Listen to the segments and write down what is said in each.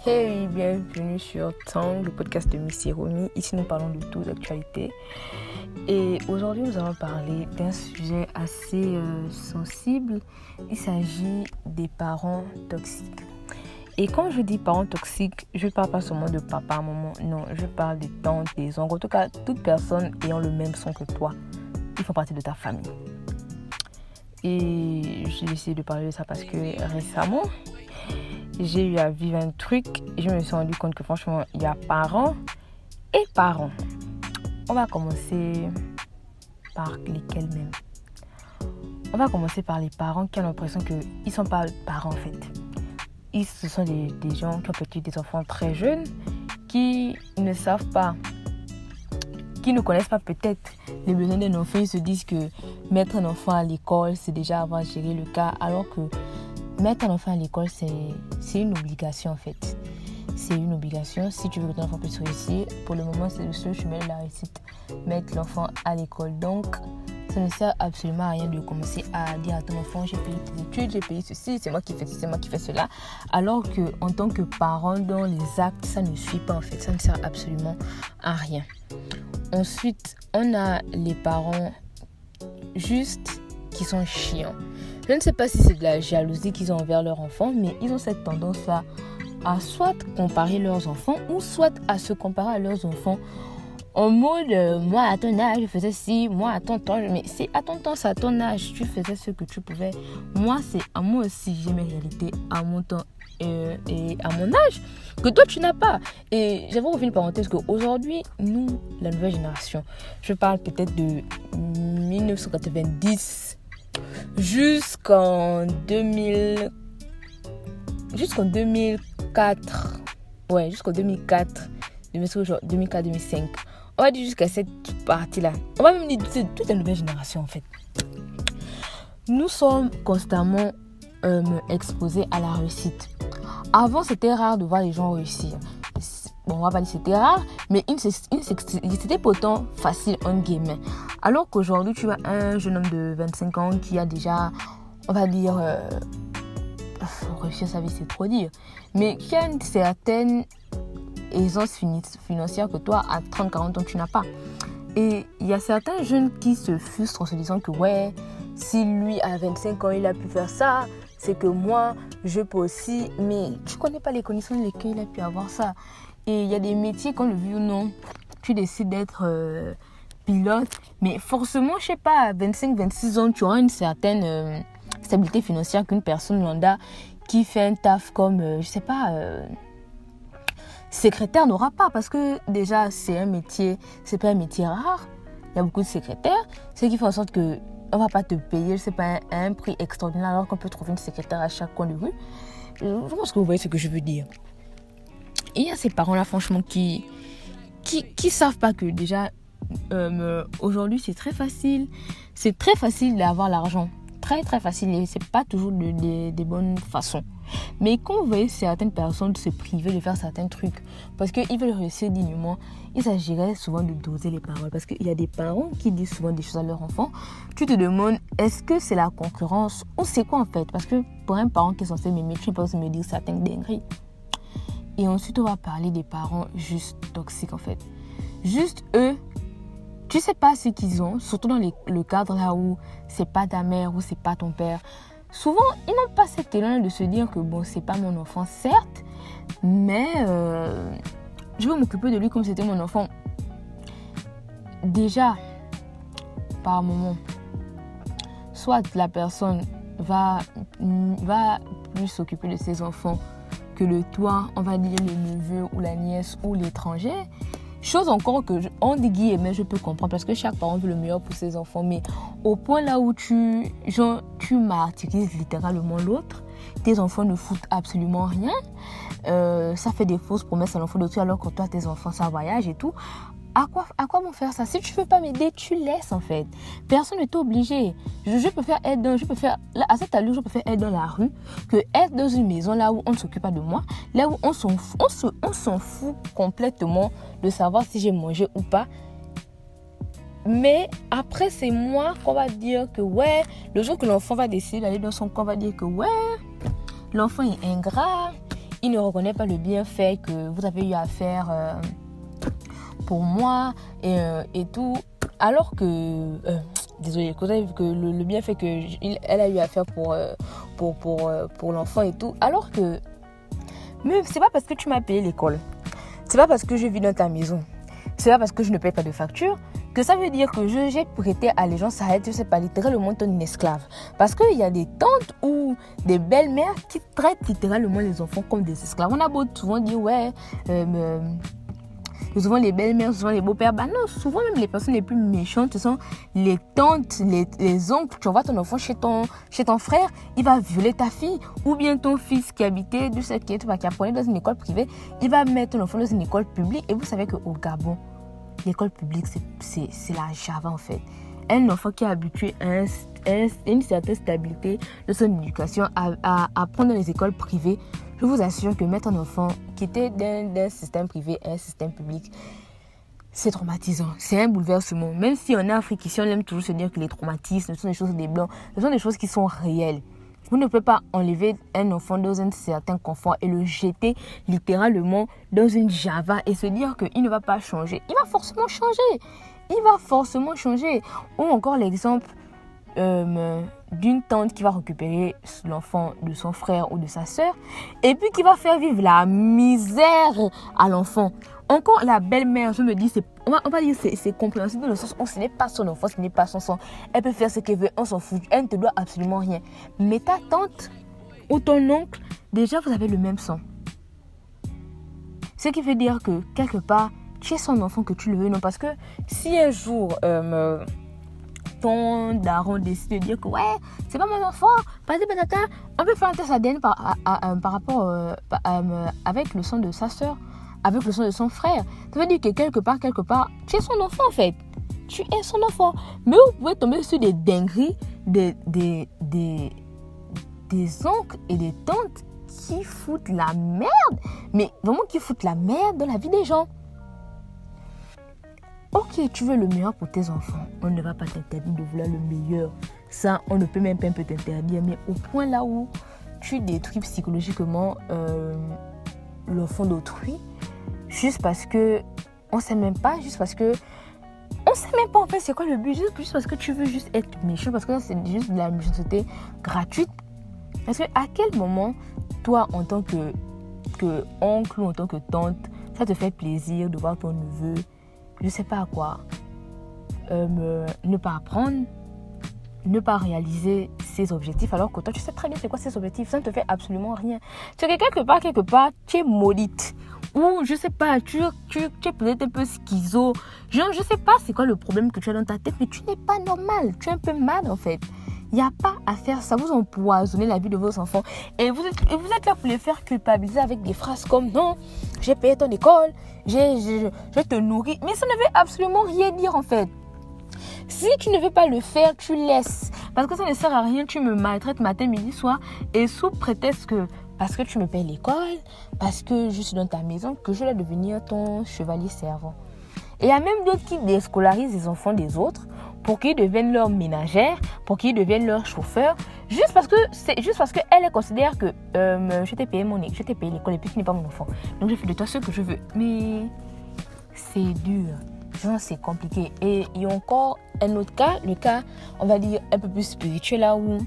Hey, bienvenue sur Tang, le podcast de Miss Romy. Ici, nous parlons de tout, d'actualité. Et aujourd'hui, nous allons parler d'un sujet assez sensible. Il s'agit des parents toxiques. Et quand je dis parents toxiques, je ne parle pas seulement de papa, maman. Non, je parle des tantes, des oncles. En tout cas, toute personne ayant le même son que toi. Ils font partie de ta famille. Et j'ai décidé de parler de ça parce que récemment, j'ai eu à vivre un truc et je me suis rendu compte que franchement, il y a parents et parents. On va commencer par lesquels même. On va commencer par les parents qui ont l'impression qu'ils ne sont pas parents en fait. Ce sont des gens qui ont peut-être des enfants très jeunes qui ne savent pas, qui ne connaissent pas peut-être les besoins d'un enfant. Ils se disent que mettre un enfant à l'école, c'est déjà avoir géré le cas, alors que mettre un enfant à l'école, c'est une obligation en fait. C'est une obligation. Si tu veux que ton enfant puisse réussir, pour le moment, c'est le seul chemin de la réussite. Mettre l'enfant à l'école. Donc, ça ne sert absolument à rien de commencer à dire à ton enfant, j'ai payé tes études, j'ai payé ceci, c'est moi qui fais ceci, c'est moi qui fais cela. Alors qu'en tant que parent, dans les actes, ça ne suit pas en fait. Ça ne sert absolument à rien. Ensuite, on a les parents juste qui sont chiants. Je ne sais pas si c'est de la jalousie qu'ils ont envers leurs enfants, mais ils ont cette tendance à soit comparer leurs enfants ou soit à se comparer à leurs enfants en mode moi à ton âge je faisais ci, moi à ton temps, mais c'est à ton temps, c'est à ton âge, tu faisais ce que tu pouvais. Moi c'est à moi aussi, j'ai mes réalités à mon temps et à mon âge que toi tu n'as pas. Et j'avais ouvert une parenthèse qu'aujourd'hui, nous, la nouvelle génération, je parle peut-être de 1990 jusqu'en 2004. Ouais, jusqu'en 2004. 2004-2005. On va dire jusqu'à cette partie-là. On va même dire que c'est toute la nouvelle génération en fait. Nous sommes constamment exposés à la réussite. Avant, c'était rare de voir les gens réussir. Bon, on va pas dire que c'était rare, mais c'était pourtant facile en game. Alors qu'aujourd'hui, tu as un jeune homme de 25 ans qui a déjà, on va dire, réussir sa vie, c'est trop dire, mais qui a une certaine aisance financière que toi, à 30-40 ans, tu n'as pas. Et il y a certains jeunes qui se frustrent en se disant que ouais, si lui, à 25 ans, il a pu faire ça, c'est que moi, je peux aussi. Mais tu ne connais pas les conditions dans lesquelles il a pu avoir ça. Et il y a des métiers, qu'on le veut ou non, tu décides d'être pilote, mais forcément, je ne sais pas, à 25-26 ans, tu auras une certaine stabilité financière qu'une personne lambda qui fait un taf comme, je ne sais pas, secrétaire n'aura pas, parce que déjà, c'est un métier, c'est pas un métier rare. Il y a beaucoup de secrétaires, ce qui fait en sorte que on va pas te payer, je sais pas, un prix extraordinaire, alors qu'on peut trouver une secrétaire à chaque coin de rue. Je pense que vous voyez ce que je veux dire. Et il y a ces parents-là, franchement, qui savent pas que déjà, aujourd'hui, c'est très facile. C'est très facile d'avoir l'argent. Très, très facile. Et c'est pas toujours des bonnes façons. Mais quand vous voyez certaines personnes se priver de faire certains trucs parce qu'ils veulent réussir dignement, il s'agirait souvent de doser les paroles. Parce qu'il y a des parents qui disent souvent des choses à leurs enfants. Tu te demandes, est-ce que c'est la concurrence ou c'est quoi en fait? Parce que pour un parent qui est censé m'aimer, tu peux me dire certaines dingueries. Et ensuite, on va parler des parents juste toxiques en fait. Juste eux, tu sais pas ce qu'ils ont, surtout dans le cadre là où c'est pas ta mère ou c'est pas ton père. Souvent, ils n'ont pas cet élan de se dire que bon, c'est pas mon enfant, certes, mais je veux m'occuper de lui comme c'était mon enfant. Déjà, par moment, soit la personne va plus s'occuper de ses enfants que le toi, on va dire le neveu ou la nièce ou l'étranger. Chose encore que, on dit guillemets, je peux comprendre parce que chaque parent veut le meilleur pour ses enfants, mais au point là où tu martyrises littéralement l'autre, tes enfants ne foutent absolument rien, ça fait des fausses promesses à l'enfant d'autrui alors que toi, tes enfants, ça voyage et tout. À quoi vont faire ça? Si tu ne veux pas m'aider, tu laisses en fait. Personne n'est obligé. Je peux faire aide à cette allure, je peux faire aide dans la rue que aide dans une maison là où on ne s'occupe pas de moi, là où on s'en fout complètement de savoir si j'ai mangé ou pas. Mais après, c'est moi qu'on va dire que ouais, le jour que l'enfant va décider d'aller dans son camp, on va dire que ouais, l'enfant est ingrat, il ne reconnaît pas le bienfait que vous avez eu à faire pour moi et tout, alors que désolé, que le bienfait qu'elle a eu à faire pour l'enfant et tout, alors que même c'est pas parce que tu m'as payé l'école, c'est pas parce que je vis dans ta maison, c'est pas parce que je ne paye pas de facture que ça veut dire que j'ai prêté allégeance à elle, je sais pas, littéralement ton esclave. Parce qu'il y a des tantes ou des belles-mères qui traitent littéralement les enfants comme des esclaves. On a beau souvent dire, ouais, souvent les belles-mères, souvent les beaux-pères. Bah non, souvent même les personnes les plus méchantes, ce sont les tantes, les oncles. Tu envoies ton enfant chez ton frère, il va violer ta fille. Ou bien ton fils qui habitait, qui apprenait dans une école privée, il va mettre ton enfant dans une école publique. Et vous savez qu'au Gabon, l'école publique, c'est la Java en fait. Un enfant qui est habitué à une certaine stabilité de son éducation, à apprendre dans les écoles privées, je vous assure que mettre un enfant qui était d'un système privé à un système public, c'est traumatisant. C'est un bouleversement. Même si en Afrique, ici, on aime toujours se dire que les traumatismes, ce sont des choses des blancs, ce sont des choses qui sont réelles. Vous ne pouvez pas enlever un enfant dans un certain confort et le jeter littéralement dans une Java et se dire qu'il ne va pas changer. Il va forcément changer. Il va forcément changer. Ou encore l'exemple d'une tante qui va récupérer l'enfant de son frère ou de sa sœur et puis qui va faire vivre la misère à l'enfant. Encore la belle-mère, je me dis, on va dire c'est compréhensible dans le sens où ce n'est pas son enfant, ce n'est pas son sang. Elle peut faire ce qu'elle veut, on s'en fout. Elle ne te doit absolument rien. Mais ta tante ou ton oncle, déjà vous avez le même sang. Ce qui veut dire que quelque part, tu es son enfant que tu le veux, non. Parce que si un jour ton daron décide de dire que ouais, c'est pas mon enfant, on peut faire un test ADN par rapport avec le sang de sa soeur, avec le sang de son frère. Ça veut dire que quelque part, tu es son enfant en fait. Tu es son enfant. Mais vous pouvez tomber sur des dingueries, des oncles et des tantes qui foutent la merde. Mais vraiment qui foutent la merde dans la vie des gens. Ok, tu veux le meilleur pour tes enfants. On ne va pas t'interdire de vouloir le meilleur. Ça, on ne peut même pas un peu t'interdire. Mais au point là où tu détruis psychologiquement l'enfant d'autrui, juste parce que on sait même pas, juste parce que on sait même pas en fait c'est quoi le but, juste parce que tu veux juste être méchant, parce que c'est juste de la méchanceté gratuite. Parce que à quel moment, toi en tant que oncle ou en tant que tante, ça te fait plaisir de voir ton neveu, je sais pas quoi, ne pas apprendre, ne pas réaliser ses objectifs, alors que toi tu sais très bien c'est quoi ses objectifs, ça ne te fait absolument rien. C'est que quelque part, tu es maudite. Ou je sais pas, tu es peut-être un peu schizo. Genre, je sais pas c'est quoi le problème que tu as dans ta tête, mais tu n'es pas normal. Tu es un peu malade en fait. Il n'y a pas à faire ça. Vous empoisonnez la vie de vos enfants. Et vous êtes là pour les faire culpabiliser avec des phrases comme non, j'ai payé ton école, je te nourris. Mais ça ne veut absolument rien dire en fait. Si tu ne veux pas le faire, tu laisses. Parce que ça ne sert à rien, tu me maltraites matin, midi, soir. Et sous prétexte que parce que tu me payes l'école, parce que je suis dans ta maison, que je vais devenir ton chevalier servant. Et il y a même d'autres qui déscolarisent les enfants des autres pour qu'ils deviennent leurs ménagères, pour qu'ils deviennent leurs chauffeurs, juste parce qu'elle considère que je t'ai payé l'école et puis tu n'es pas mon enfant. Donc je fais de toi ce que je veux. Mais c'est dur. Genre, c'est compliqué. Et il y a encore un autre cas, le cas, on va dire, un peu plus spirituel, là où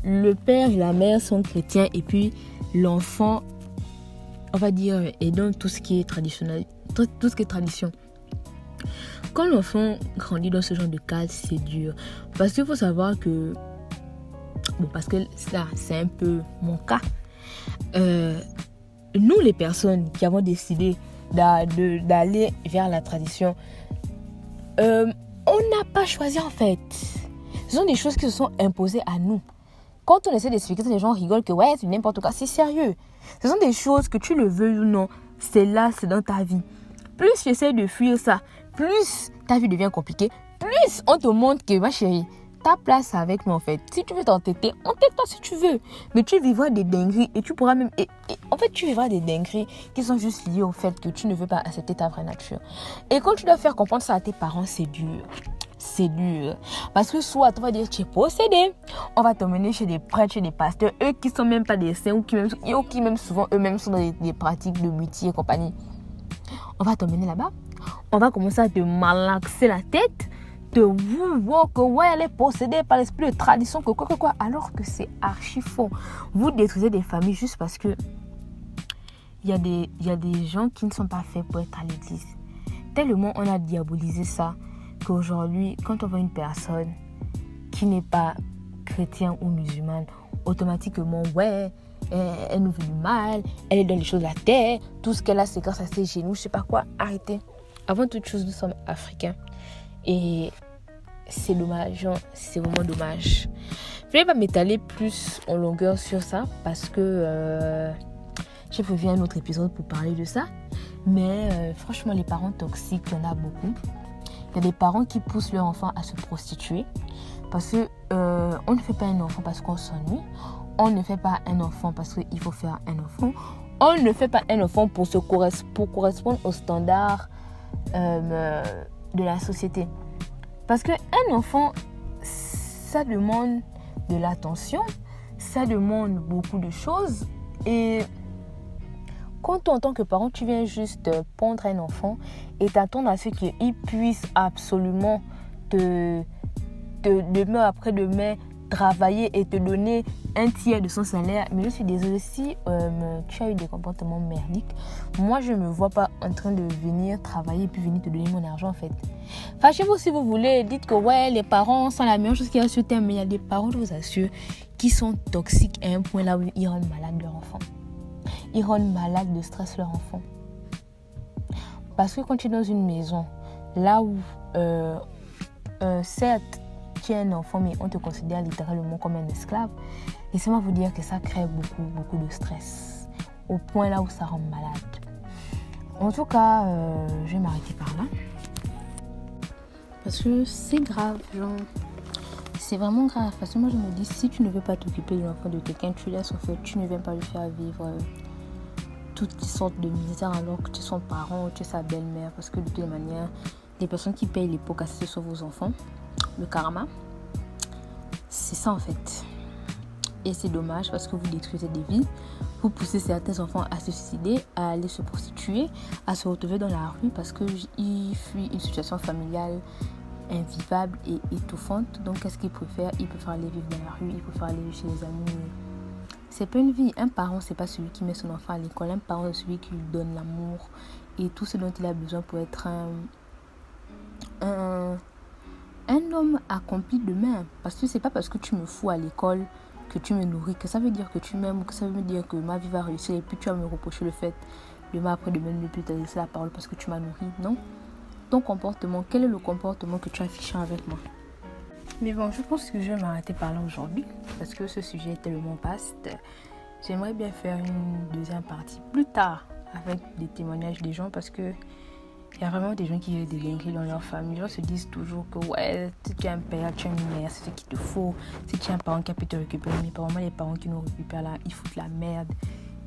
le père et la mère sont chrétiens et puis l'enfant, on va dire, est dans tout ce qui est traditionnel, tout ce qui est tradition. Quand l'enfant grandit dans ce genre de cadre, c'est dur. Parce qu'il faut savoir que, bon, parce que ça, c'est un peu mon cas. Nous, les personnes qui avons décidé d'aller vers la tradition, on n'a pas choisi en fait. Ce sont des choses qui se sont imposées à nous. Quand on essaie d'expliquer, les gens rigolent que ouais, c'est n'importe quoi. C'est sérieux. Ce sont des choses que tu le veux ou non. C'est là, c'est dans ta vie. Plus tu essaies de fuir ça, plus ta vie devient compliquée. Plus on te montre que ma chérie, ta place avec nous en fait. Si tu veux t'entêter, entête-toi si tu veux. Mais tu vivras des dingueries et tu pourras même... en fait, tu vivras des dingueries qui sont juste liées au fait que tu ne veux pas accepter ta vraie nature. Et quand tu dois faire comprendre ça à tes parents, c'est dur. c'est dur. Parce que soit on va dire tu es possédé, on va t'emmener chez des prêtres, chez des pasteurs, eux qui sont même pas des saints ou qui même souvent eux-mêmes sont dans des pratiques de mutie et compagnie. On va t'emmener là-bas, on va commencer à te malaxer la tête, te voir que ouais, elle est possédée par l'esprit de tradition, que quoi, alors que c'est archi faux. Vous détruisez des familles juste parce que il y a des gens qui ne sont pas faits pour être à l'église. Tellement on a diabolisé ça qu'aujourd'hui, quand on voit une personne qui n'est pas chrétienne ou musulmane, automatiquement, ouais, elle nous veut du mal, elle est dans les choses de la terre, tout ce qu'elle a, c'est grâce à ses genoux, je sais pas quoi. Arrêtez. Avant toute chose, nous sommes africains. Et c'est dommage, genre, c'est vraiment dommage. Je ne vais pas m'étaler plus en longueur sur ça parce que j'ai prévu un autre épisode pour parler de ça. Mais franchement, les parents toxiques, il y en a beaucoup. Il y a des parents qui poussent leur enfant à se prostituer parce que on ne fait pas un enfant parce qu'on s'ennuie. On ne fait pas un enfant parce qu'il faut faire un enfant. On ne fait pas un enfant pour correspondre aux standards de la société. Parce qu'un enfant, ça demande de l'attention, ça demande beaucoup de choses. Et quand toi, en tant que parent, tu viens juste pondre un enfant et t'attendre à ce qu'il puisse absolument de demain après demain travailler et te donner un tiers de son salaire. Mais je suis désolée, si tu as eu des comportements merdiques, moi je ne me vois pas en train de venir travailler et puis venir te donner mon argent en fait. Fâchez-vous si vous voulez, dites que ouais, les parents sont la meilleure chose qu'il y a sur terre, mais il y a des parents, je vous assure, qui sont toxiques à un point là où ils rendent malade leur enfant. Ils rendent malade de stress leur enfant. Parce que quand tu es dans une maison, là où certes, tu es un enfant, mais on te considère littéralement comme un esclave. Laissez-moi vous dire que ça crée beaucoup de stress. Au point là où ça rend malade. En tout cas, je vais m'arrêter par là. Parce que c'est grave, genre. C'est vraiment grave. Parce que moi, je me dis, si tu ne veux pas t'occuper de l'enfant de quelqu'un, tu laisses en fait, tu ne viens pas lui faire vivre toutes sortes de misères alors que tu es son parent ou tu es sa belle-mère. Parce que de toute manière, les personnes qui payent les pots cassés sur vos enfants, le karma, c'est ça en fait. Et c'est dommage parce que vous détruisez des vies, vous poussez certains enfants à se suicider, à aller se prostituer, à se retrouver dans la rue parce qu'ils fuient une situation familiale invivable et étouffante. Donc qu'est-ce qu'ils préfèrent? Ils préfèrent aller vivre dans la rue, ils préfèrent aller vivre chez les amis. C'est pas une vie. Un parent, c'est pas celui qui met son enfant à l'école. Un parent, c'est celui qui lui donne l'amour et tout ce dont il a besoin pour être un homme accompli demain. Parce que c'est pas parce que tu me fous à l'école que tu me nourris, que ça veut dire que tu m'aimes, ou que ça veut dire que ma vie va réussir et puis tu vas me reprocher le fait demain après demain ne plus te laisser la parole parce que tu m'as nourri. Non. Ton comportement, quel est le comportement que tu affiches avec moi? Mais bon, je pense que je vais m'arrêter par là aujourd'hui parce que ce sujet est tellement vaste. J'aimerais bien faire une deuxième partie plus tard avec des témoignages des gens parce que il y a vraiment des gens qui vivent des dingueries dans leur famille. Les gens se disent toujours que ouais, si tu as un père, tu as une mère, c'est ce qu'il te faut. Si tu as un parent qui a pu te récupérer, mais pas vraiment les parents qui nous récupèrent là, ils foutent la merde.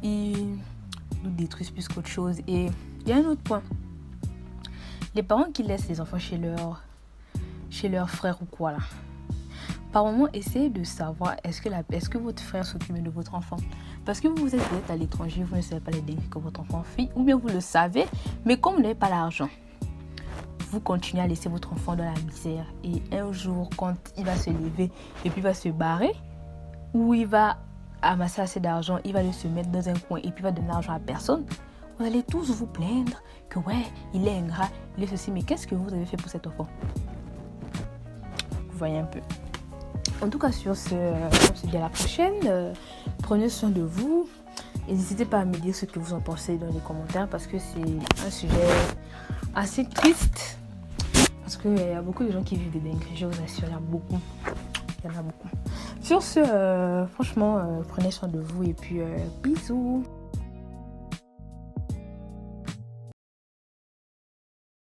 Ils nous détruisent plus qu'autre chose. Et il y a un autre point. Les parents qui laissent les enfants chez leur frère ou quoi là. Par moment, essayez de savoir est-ce que votre frère s'occupe de votre enfant. Parce que vous êtes peut-être à l'étranger, vous ne savez pas les dégâts que votre enfant fait, ou bien vous le savez, mais comme vous n'avez pas l'argent, vous continuez à laisser votre enfant dans la misère. Et un jour, quand il va se lever et puis il va se barrer, ou il va amasser assez d'argent, il va aller se mettre dans un coin et puis il va donner l'argent à personne, vous allez tous vous plaindre que ouais, il est ingrat, il est ceci, mais qu'est-ce que vous avez fait pour cet enfant? Vous voyez un peu. En tout cas, sur ce, on se dit à la prochaine. Prenez soin de vous. Et n'hésitez pas à me dire ce que vous en pensez dans les commentaires parce que c'est un sujet assez triste. Parce qu'il y a beaucoup de gens qui vivent des dingueries, je vous assure, il y en a beaucoup. Sur ce, franchement, prenez soin de vous et puis bisous.